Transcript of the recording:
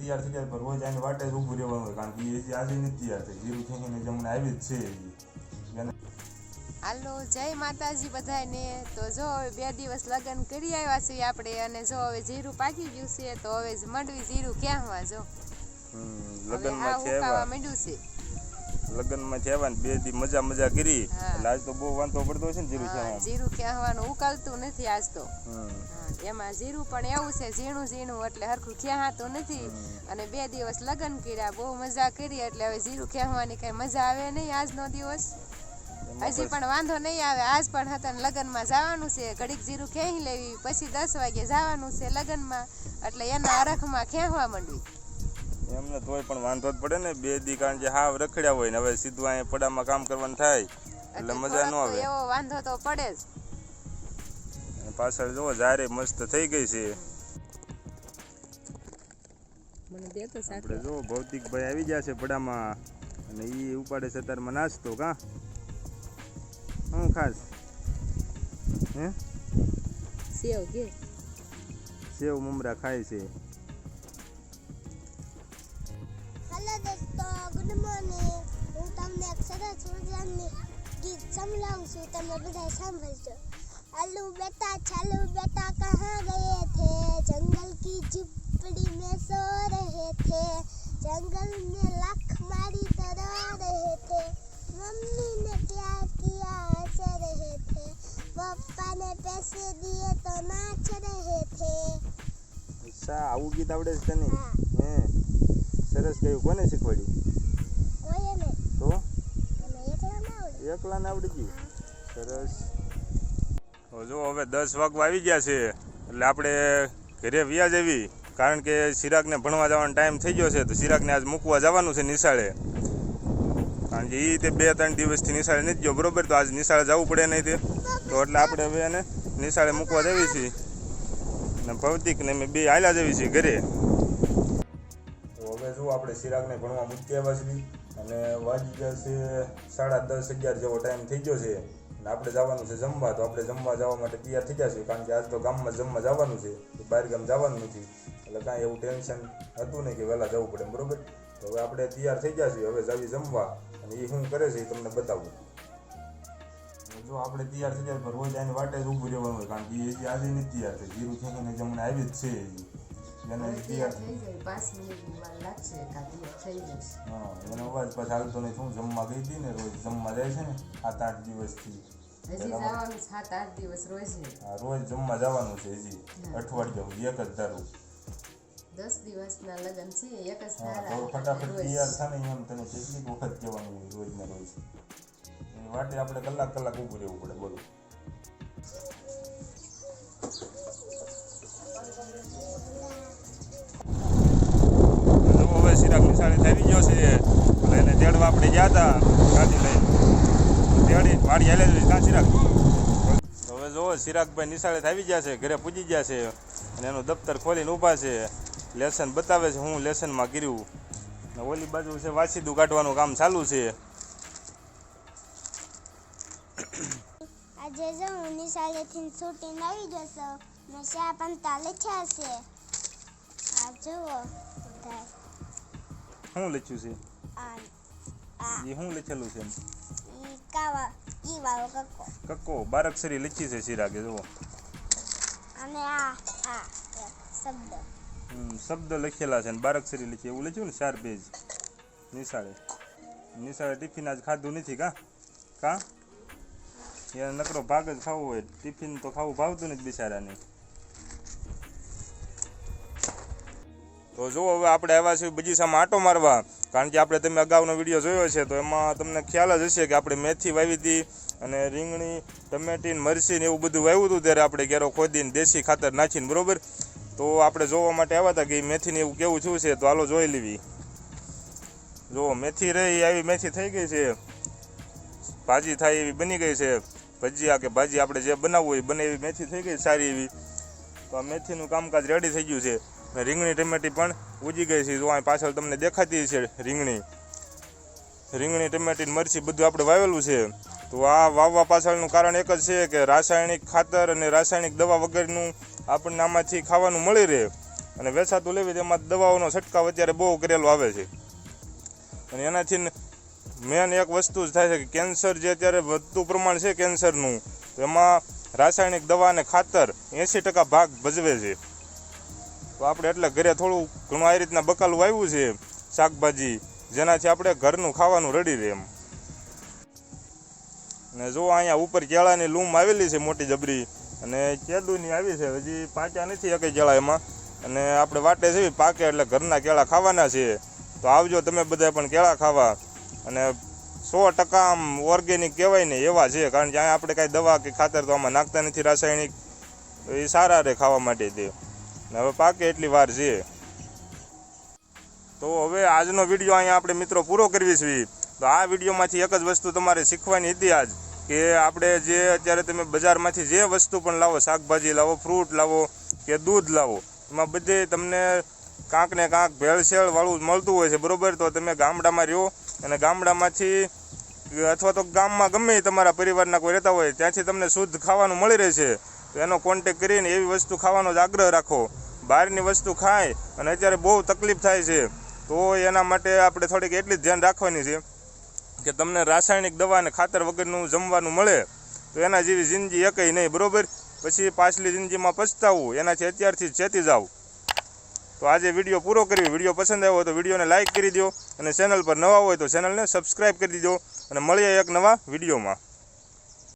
તૈયાર થઈ જાય પણ રોજ આની વાટે જ ઊભું રહેવાનું હોય, કારણ કે એ આજે નથી તૈયાર થઈ. જીરું ખેંચીને જમણે આવી જ છે. હાલો, જય માતાજી બધાને. તો જો હવે 2 દિવસ લગ્ન કરી આવ્યા છીએ આપણે, અને જો હવે જીરું પાકી ગયું છે, તો હવે મંડવી જીરું ક્યાંવા જો લગ્નમાં છે માંડ્યું છે. લગ્નમાં છે ને 2 દી મજા કરી, એટલે આજ તો બહુ વાંધો પડતો છે ને જીરું ક્યાં જીરું ક્યાંવાનું ઉકાળતું નથી આજ તો. એમાં જીરું પણ એવું છે ઝીણું એટલે હરખું ખ્યાહાતું નથી. અને 2 દિવસ લગ્ન કર્યા, બહુ મજા કરી, એટલે હવે જીરું ખ્યાવાની કઈ મજા આવે નહીં આજનો દિવસ. હજી પણ વાંધો નહીં આવે. આજ પણ હતા લગ્નમાં જવાનું છે, ઘડીક જીરું ખેંચી લેવી, પછી 10 વાગે જવાનું છે લગ્નમાં, એટલે એના અરખમાં ખેંચવા માંડવી. એમને તોય પણ વાંધો જ પડે ને 2 દી, કારણ કે હાવ રખડ્યા હોય ને હવે સીધું અહીંયા પડામાં કામ કરવાનું થાય એટલે મજા ન આવે. એવો વાંધો તો પડે જ. પાછળ જો જારે મસ્ત થઈ ગઈ છે. આપણે જો ભૌતિકભાઈ આવી ગયા છે પડામાં, અને એ ઉપાડે છે તારમાં નાસ્તો. કા હું ખાસ હે સેવ મમરા ખાય છે. હેલો દોસ્તો, ગુડ મોર્નિંગ. હું તમને એક સરસ મજાની ગીત સંભળાવું છું, તમે બધા સાંભળજો. आलू बेटा कहाँ गए थे, जंगल की झुपड़ी में सो रहे थे, जंगल में लाख मारी तो रो रहे थे, मम्मी ने प्यार किया हंस रहे थे, पापा ने पैसे दिए तो नाच रहे थे. આવું ગીત આવડે છે તને? હે સરસ ગયું. કોને શીખવાડ્યું? કોઈએ નહીં. તો એકલા ના આવડે. એકલા ને આવડી ગયું. સરસ. જો હવે 10 વાગવા આવી ગયા છે, એટલે આપણે ઘરે વ્યા જવી, કારણ કે ચિરાગને ભણવા જવાનો ટાઈમ થઈ ગયો છે. તો ચિરાગને આજ મૂકવા જવાનું છે નિશાળે, કારણ કે એ તે 2-3 દિવસથી નિશાળે નથી ગયો બરોબર. તો આજ નિશાળે જવું પડે નહીં તે, તો એટલે આપણે હવે એને નિશાળે મૂકવા જવી છીએ, અને ભૌતિક ને મેં 2 હાલ્યા જવી છીએ ઘરે. તો હવે જો આપણે ચિરાગને ભણવા મૂકી આવ્યા છીએ, અને વાગી ગયા છે 10:30-11 જેવો ટાઈમ થઈ ગયો છે. આપણે જવાનું છે જમવા, તો આપણે જમવા જવા માટે તૈયાર થઈ ગયા છીએ, કારણ કે આજ તો ગામમાં જમવા જવાનું છે, બહાર ગામ જવાનું નથી, એટલે કાંઈ એવું ટેન્શન હતું નહીં કે વહેલા જવું પડે બરોબર. તો હવે આપણે તૈયાર થઈ ગયા છીએ, હવે જાવી જમવા, અને એ શું કરે છે એ તમને બતાવું. જો આપણે તૈયાર થઈ જાય તો રોજ આની વાટે જ ઊભું રહેવાનું હોય, કારણ કે એ આજે નથી તૈયાર થઈ. જીરું ખેંચીને જમણે આવી જ છે. એને તૈયાર થઈ જાય 5 મિનિટની વાર લાગશે, થઈ જશે. હા, એનો અવાજ પાછો હાલતો નહીં. શું જમવા ગઈ હતી ને, રોજ જમવા જાય છે ને 7-8 દિવસથી. હજી જવાનું 7-8 દિવસ રોજ. હા, રોજ જમવા જવાનું છે હજી અઠવાડિયું, એક જ ધારું. 10 દિવસના લગ્ન છે, એક જ ધારા. તો ફટાફટ તૈયાર થાય ને એમ તને કેટલી વખત કહેવાનું હોય રોજ ને રોજ. એની વાટે આપણે કલાક ઊભું રહેવું પડે. બોલો. હવે ચિરાગ નિશાળે આવી ગયો છે, એટલે એને તેડવા આપણે ગયા હતા ગાડી લઈને. તેડી વાડી હાલે જ કાં ચિરાગ? હવે જો ચિરાગભાઈ નિશાળે આવી ગયા છે, ઘરે પૂજી ગયા છે, અને એનું દફતર ખોલીને ઊભા છે, લેસન બતાવે છે હું લેસનમાં કર્યું. ને ઓલી બાજુ છે વાસીદું કાઢવાનું કામ ચાલુ છે. આજે જો હું નિશાળેથી છૂટીને આવી જશો, મેં શા પંતા લખ્યા છે. આ જુઓ બધા. શું લખ્યું છે? એ શું લખેલું છે? ઈ વાળો કક્કો બારક્ષરી લખી છે ચિરાગે. જુઓ, અને આ શબ્દ શબ્દ લખેલા છે, ને બારક્ષરી લખી એવું લખ્યું ને 4 પેજ. નિશાળે ટિફિન આજ ખાધું નથી. કા એને નકરો ભાગ જ ખાવું હોય, ટિફિન તો ખાવું ભાવતું નથી બિચારાને. તો જો હવે આપણે આવ્યા છીએ બગીચામાં આંટો મારવા, કારણ કે આપણે તમે અગાઉનો વિડીયો જોયો છે, તો એમાં તમને ખ્યાલ જ હશે કે આપણે મેથી વાવી હતી, અને રીંગણી, ટમેટી, મરચી ને એવું બધું વાવ્યું હતું. ત્યારે આપણે ઘેરો ખોદીને દેશી ખાતર નાખીને બરોબર. તો આપણે જોવા માટે આવ્યા હતા કે મેથીને એવું કેવું થયું છે, તો હાલો જોઈ લેવી. જો મેથી રહી આવી મેથી થઈ ગઈ છે, ભાજી થાય એવી બની ગઈ છે. ભજીયા કે ભાજી આપણે જે બનાવવું હોય બને એવી મેથી થઈ ગઈ સારી એવી. તો આ મેથીનું કામકાજ રેડી થઈ ગયું છે. રીંગણી ટમેટી પણ ઉજી ગઈ છે. જો અહીં પાછળ તમને દેખાતી છે રીંગણી, ટમેટી, મરચી બધું આપણે વાવેલું છે. તો આ વાવવા પાછળનું કારણ એક જ છે કે રાસાયણિક ખાતર અને રાસાયણિક દવા વગરનું આપણને આમાંથી ખાવાનું મળી રહે. અને વેચાતું લેવી તેમાં દવાઓનો છંટકાવ અત્યારે બહુ કરેલો આવે છે. અને એનાથી મેન એક વસ્તુ જ થાય છે કે કેન્સર જે અત્યારે વધતું પ્રમાણ છે કેન્સરનું, એમાં રાસાયણિક દવા અને ખાતર 80% ભાગ ભજવે છે. તો આપણે એટલે ઘરે થોડું ઘણું આ રીતના બકાલું વાવ્યું છે શાકભાજી, જેનાથી આપણે ઘરનું ખાવાનું રેડી રહે એમ. ને જો અહીંયા ઉપર કેળાની લૂમ આવેલી છે મોટી જબરી, અને કેદુની આવી છે, હજી પાક્યા નથી એકે કેળા એમાં. અને આપણે વાટે છે પાકે એટલે ઘરના કેળા ખાવાના છે. તો આવજો તમે બધા પણ કેળા ખાવા. અને 100% આમ ઓર્ગેનિક કહેવાય ને એવા છે, કારણ કે અહીંયા આપણે કાંઈ દવા કે ખાતર તો આમાં નાખતા નથી રાસાયણિક, એ સારા રહે ખાવા માટે તે. ને હવે પાકે એટલી વાર છે. તો હવે આજનો વિડીયો અહીંયા આપણે મિત્રો પૂરો કરવી છે. તો આ વિડીયોમાંથી એક જ વસ્તુ તમારે શીખવાની હતી આજ, કે આપણે જે અત્યારે તમે બજારમાંથી જે વસ્તુ પણ લાવો, શાકભાજી લાવો, ફ્રૂટ લાવો કે દૂધ લાવો, એમાં બધે તમને કાંક ને કાંક ભેળસેળવાળું મળતું હોય છે, બરાબર. તો તમે ગામડામાં રહ્યો અને ગામડામાંથી અથવા તો ગામમાં ગમે તમારા પરિવારના કોઈ રહેતા હોય ત્યાંથી તમને શુદ્ધ ખાવાનું મળી રહેશે. તો એનો કોન્ટેક કરીને એવી વસ્તુ ખાવાનો જ આગ્રહ રાખો. બહારની વસ્તુ ખાય અને અત્યારે બહુ તકલીફ થાય છે, તો એના માટે આપણે થોડીક એટલી જ ધ્યાન રાખવાની છે કે તમને રાસાયણિક દવા અને ખાતર વગરનું જમવાનું મળે તો એના જેવી જિંદગી એકય નહીં, બરાબર. પછી પાછલી જિંદગીમાં પછતાવું એનાથી અત્યારથી જ ચેતી જાવ. તો આજે વિડીયો પૂરો કરવી. વિડીયો પસંદ આવ્યો હોય તો વિડીયોને લાઇક કરી દો, અને ચેનલ પર નવા હોય તો ચેનલને સબસ્ક્રાઈબ કરી દીધો. અને મળીએ એક નવા વિડીયોમાં.